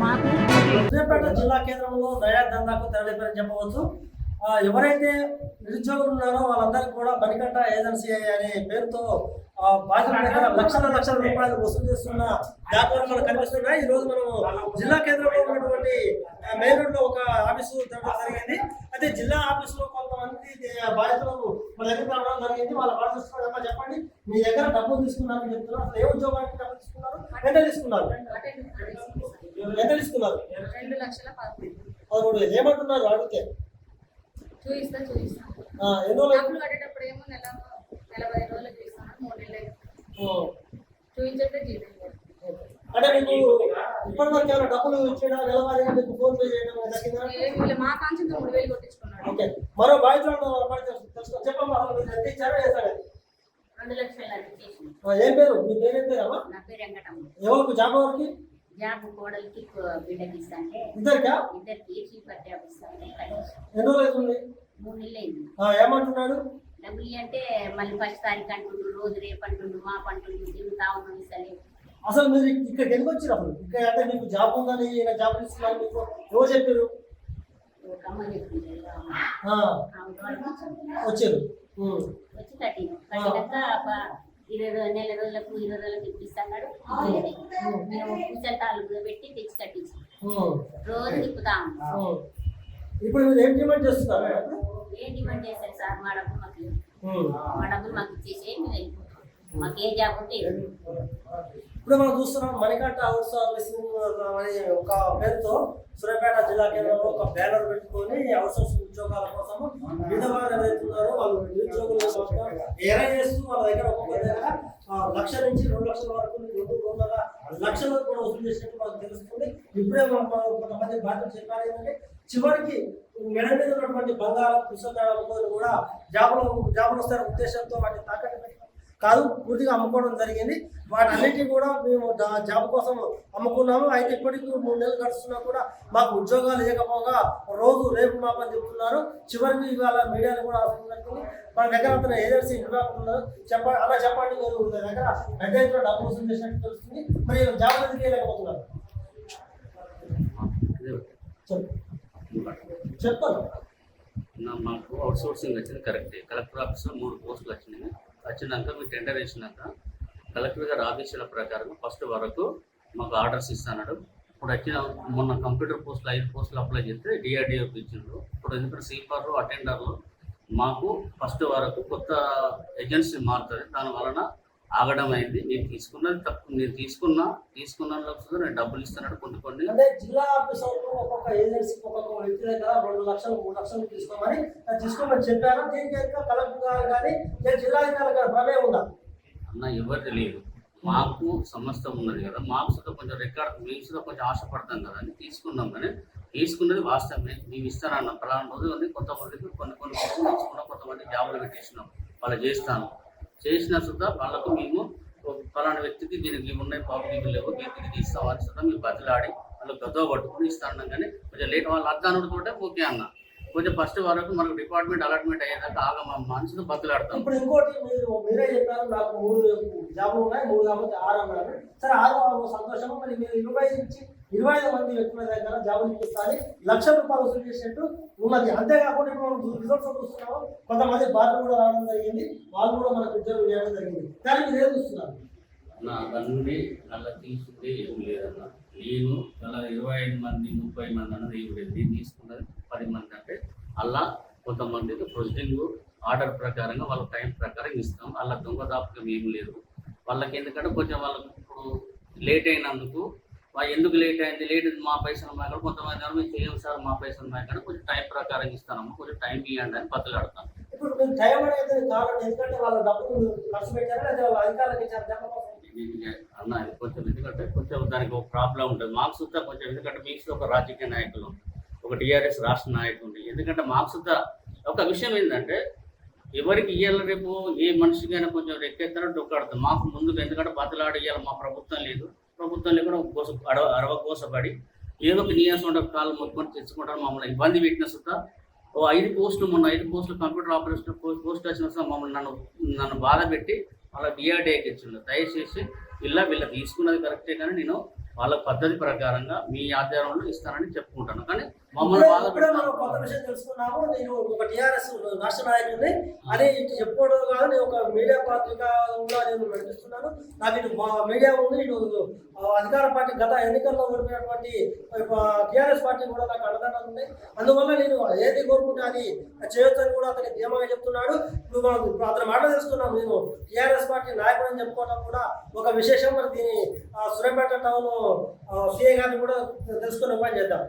మాకు సూర్యాపేట జిల్లా కేంద్రంలో దయా దందాకు తెరలేపని చెప్పవచ్చు. ఎవరైతే నిరుద్యోగులు ఉన్నారో వాళ్ళందరికీ కూడా మణికంఠ ఏజెన్సీ అనే పేరుతో బాధ్యత దగ్గర లక్షల రూపాయలు వసూలు చేస్తున్న దాఖలాలు మనకు కనిపిస్తున్నాయి. ఈ రోజు మనం జిల్లా కేంద్రంలో ఉన్నటువంటి మెయిన్ రోడ్ లో ఒక ఆఫీసు తెరవడం జరిగింది. అయితే జిల్లా ఆఫీసులో కొంతమంది బాధితులకు మన దగ్గర రావడం జరిగింది. వాళ్ళ బాధితులు చెప్పండి, మీ దగ్గర డబ్బులు తీసుకున్నారని చెప్తున్నారు. అసలు ఏ ఉద్యోగానికి డబ్బులు తీసుకున్నారు, ఎంత తీసుకున్నారు, ఎంత తీసుకున్నారు? 2,13,000. ఏమంటున్నారు అడిగితే? చూపిస్తా ఎన్నో డబ్బులు కట్టేటప్పుడు ఏమో నెల 15 రోజులకు చూపిస్తాను, 3 నెలలు చూపించట్లే జీతం. అంటే మీకు ఇప్పటివరకు ఏమైనా డబ్బులు ఇచ్చేయడం, నెలవారీగా మీకు ఫోన్ పే చేయడం జరిగిందా? మా కాంచి 3,000 కొట్టించుకున్నాడు. ఓకే, మరో బాధితులు చెప్పమ్మా, ఎంత ఇచ్చారో చేశారు? 2 లక్షలు చేసి. ఏం పేరు మీ పేరు? ఏం పేరు అమ్మా? నా పేరు వెంకటమ్మ. ఎవరికి జాబ్? ఎవరికి జాబ్? కోడలికి బిడ్డకి ఇస్తాంటే ఇద్దరికా? ఇద్దరికి చీపట్టి ఇస్తాంటే ఎన్ని రోజులు అవుతుంది? 3 నెలలు అయింది. ఏమంటున్నాడు? డబ్బులు అంటే మళ్ళీ 1 తారీఖు అంటుండు, రోజు రేపు అంటుండు, మాపు అంటుండు, తిరుగుతా ఉన్నాడు. ఇస్తలే. అసలు మీరు ఇక్కడికి ఎందుకు వచ్చారు? అసలు ఇక్కడ అంటే మీకు జాబ్ ఉందని, జాబ్ ఇస్తున్నారు మీకు ఎవరు చెప్పారు? వచ్చారు, వచ్చి కట్టినాక 20 రోజులకు 20 రోజులకు ఇప్పిస్తాడు. మేము కూర్చొని పెట్టి తెచ్చి కట్టించాం. రోజు తిప్పుతాము. ఇప్పుడు మీరు ఏం డిమాండ్ చేస్తున్నారు? ఏం డిమాండ్ చేశారు సార్? మా డబ్బులు మాకు ఇచ్చేసి మాకు ఏ జాబ్ ఉంటే. ఇప్పుడు మనం చూస్తున్నాం మణికంఠ అవుట్ సోర్సింగ్ అనే ఒక పేరుతో సూర్యాపేట జిల్లా కేంద్రంలో ఒక బ్యానర్ పెట్టుకొని అవుట్ సోర్సింగ్ ఉద్యోగాల కోసం విధవారు ఎవరైతున్నారో వాళ్ళు నిరుద్యోగులు ఎరా చేస్తూ వాళ్ళ దగ్గర ఒక్కొక్క దగ్గర 1,00,000 నుంచి 2 లక్షల వరకు 2.5 లక్షలు కూడా వసూలు చేసినట్టు మనకు తెలుస్తుంది. ఇప్పుడే కొంతమంది బాధ్యతలు చెప్పారు ఏంటంటే చివరికి మెడ మీద ఉన్నటువంటి బంగారం పుస్తకాలను కూడా జాబులు వస్తారనే ఉద్దేశంతో వాటిని తాకట్టు పెట్టడం కాదు, పూర్తిగా అమ్ముకోవడం జరిగింది. వాటన్నిటినీ కూడా మేము జాబ్ కోసం అమ్ముకున్నాము. అయితే ఇప్పటికీ 3 నెలలు గడుస్తున్నా కూడా మాకు ఉద్యోగాలు లేకపోగా రోజు రేపు మాపని చెప్తున్నారు. చివరికి ఇవాళ మీడియాలో కూడా ఆశించుకుంటుంది. మన దగ్గర అతను ఏజెన్సీ నిర్వాహకున్నారు. అలా చెప్పండి, మీరు దగ్గర పెద్ద ఎత్తున డబ్బు వసూలు చేసినట్టు తెలుస్తుంది. మరి జాబ్ ఎందుకు వేయలేకపోతున్నారు? చెప్పండి. మాకు అవుట్ సోర్సింగ్ వచ్చింది కరెక్టే. కలెక్టర్ ఆఫీస్లో 3 పోస్టులు వచ్చినాయి. వచ్చినాక మీరు టెండర్ వేసినాక కలెక్టర్ గారు ఆదేశాల ప్రకారం ఫస్ట్ వరకు మాకు ఆర్డర్స్ ఇస్తున్నాడు. ఇప్పుడు వచ్చిన మొన్న కంప్యూటర్ పోస్టులు 5 పోస్టులు అప్లై చేస్తే డిఆర్డిఓకి ఇచ్చిండ్రు. ఇప్పుడు ఎందుకంటే స్వీపర్లు అటెండర్లు మాకు ఫస్ట్ వరకు కొత్త ఏజెన్సీ మారుతుంది. దాని వలన ఆగడం అయింది. నేను తీసుకున్నది తప్పు. నేను తీసుకున్న నేను డబ్బులు ఇస్తున్నాడు కొన్ని. అంటే జిల్లా ఆఫీసర్లు ఒక్కొక్క ఏజెన్సీకి ఒక్కొక్క వ్యక్తి దగ్గర 2 లక్షలు 3 లక్షలు తీసుకోమని చెప్పారు. దీనికి కలెక్టర్ గారు కానీ జిల్లాధికారి గారు ప్రమేయం ఉందా? అన్న ఎవరు తెలియదు. మాకు సమస్తం ఉన్నది కదా, మాకు సుధా కొంచెం రికార్డ్ మేము సుధా కొంచెం ఆశపడతాం కదా అని తీసుకున్నాం. కానీ తీసుకున్నది వాస్తవమే. మేము ఇస్తానన్నాం. పలానా రోజు ఉంది కొంతమందికి కొన్ని తీసుకున్నాం. కొంతమంది జాబులు పెట్టేసినాం. వాళ్ళు చేసిన సుధా వాళ్ళకు మేము పలానా వ్యక్తికి దీనికి ఉన్నాయి పాపం ఇవి లేవు దీనికి ఇస్తామని సుధా మేము బతిలాడి వాళ్ళు గదో పట్టుకుని ఇస్తాను. కానీ కొంచెం లేట్ వాళ్ళు అర్థానుడు కూడా ఓకే అన్న. కొంచెం ఫస్ట్ వరకు మనకు డిపార్ట్మెంట్ అలాట్మెంట్ అయ్యేదాకా ఆగమ మనుషులు బతులాడతాం. ఇప్పుడు ఇంకోటి మీరే చెప్పారు, నాకు 3 జాబులు ఉన్నాయి, 3 కాబట్టి 6 అన్నారు. సరే 6 సంతోషము. మరి మీరు 25 మంది వ్యక్తుల దగ్గర జాబులు ఇప్పిస్తారని 1,00,000 రూపాయలు వసూలు చేసినట్టు ఉన్నది. అంతేకాకుండా ఇప్పుడు మనం రిజల్ట్స్ చూస్తున్నాము. కొంతమంది బాధ్యత కూడా రావడం జరిగింది. వాళ్ళు కూడా మనకు ఉద్యోగం చేయడం జరిగింది. కానీ మీరు ఏం చూస్తున్నారు? నా బండి అలా తీసుకుంటే ఏం లేదన్న. నేను అలా 25 మంది 30 మంది అన్నది ఏం లేదు. నేను తీసుకున్నది 10 మంది. అంటే అలా కొంతమందికి ప్రొసీడింగ్ ఆర్డర్ ప్రకారంగా వాళ్ళ టైం ప్రకారం ఇస్తాం. అలా దొంగదాపకం ఏం లేదు వాళ్ళకి. ఎందుకంటే కొంచెం వాళ్ళకి ఇప్పుడు లేట్ అయినందుకు ఎందుకు లేట్ అయింది, లేట్ మా పైసలు మాకు కొంతమంది మేము చేయం సార్ మా పైసలు మాకు కొంచెం టైం ప్రకారం ఇస్తానమ్మా, కొంచెం టైం ఇవ్వండి అని బతులాడతాను. ఇప్పుడు మీరు టైం అనేది కారణం ఎందుకంటే వాళ్ళ డబ్బులు ఖర్చు పెట్టారా లేదా వాళ్ళ అధికారులకు ఇచ్చారు అన్న? ఇది కొంచెం ఎందుకంటే కొంచెం దానికి ఒక ప్రాబ్లం ఉంటుంది. మాకు సుద్ధా కొంచెం ఎందుకంటే మీకు ఒక రాజకీయ నాయకులు, ఒక టీఆర్ఎస్ రాష్ట్ర నాయకులు. ఎందుకంటే మాకు సుద్ధా ఒక విషయం ఏంటంటే ఎవరికి ఇయ్యాల రేపు ఏ మనిషికైనా కొంచెం ఎక్కేస్తారో డొక్కాడుతాం. మాకు ముందుకు ఎందుకంటే బతులాడి ఇవ్వాలి. మా ప్రభుత్వం లేదు. ప్రభుత్వంలో కూడా అరవకోసపడి ఏదో ఒక నీయాసం కాళ్ళు మొత్తుకొని తెచ్చుకుంటారు. మమ్మల్ని ఇబ్బంది పెట్టిన సుద్ధా 5 పోస్టులు మొన్న 5 పోస్టులు కంప్యూటర్ ఆపరేషన్ పోస్ట్ వచ్చిన సుద్ధా మమ్మల్ని నన్ను బాధ పెట్టి వాళ్ళ డిఆర్డీఏకి ఇచ్చిండు. దయచేసి వీళ్ళ తీసుకున్నది కరెక్టే కానీ నేను వాళ్ళ పద్ధతి ప్రకారంగా మీ ఆధ్వర్యంలో ఇస్తానని చెప్పుకుంటాను. కానీ మమ్మల్ని బాధ ఇప్పుడే మనం కొత్త విషయం తెలుసుకున్నాము. నేను ఒక టీఆర్ఎస్ రాష్ట్ర నాయకుడిని అని ఇటు చెప్పుకోవడం కాదు, నేను ఒక మీడియా పత్రిక కూడా నేను నడిపిస్తున్నాను. నాకు ఇటు మీడియా ఉంది, ఇటు అధికార పార్టీ గత ఎన్నికల్లో ఓడిపోయినటువంటి టీఆర్ఎస్ పార్టీ కూడా నాకు అండదండలు ఉన్నాయి. అందువల్ల నేను ఏది కోరుకుంటే అది చేయొచ్చని కూడా అతనికి ధీమాగా చెప్తున్నాడు. ఇప్పుడు అతని మాట తెలుసుకున్నాము. నేను టీఆర్ఎస్ పార్టీ నాయకుడు అని చెప్పుకోవడం కూడా ఒక విశేషం. మరి దీని సూర్యాపేట టౌన్ సిఐ గారిని కూడా తెలుసుకునే పని చేద్దాం.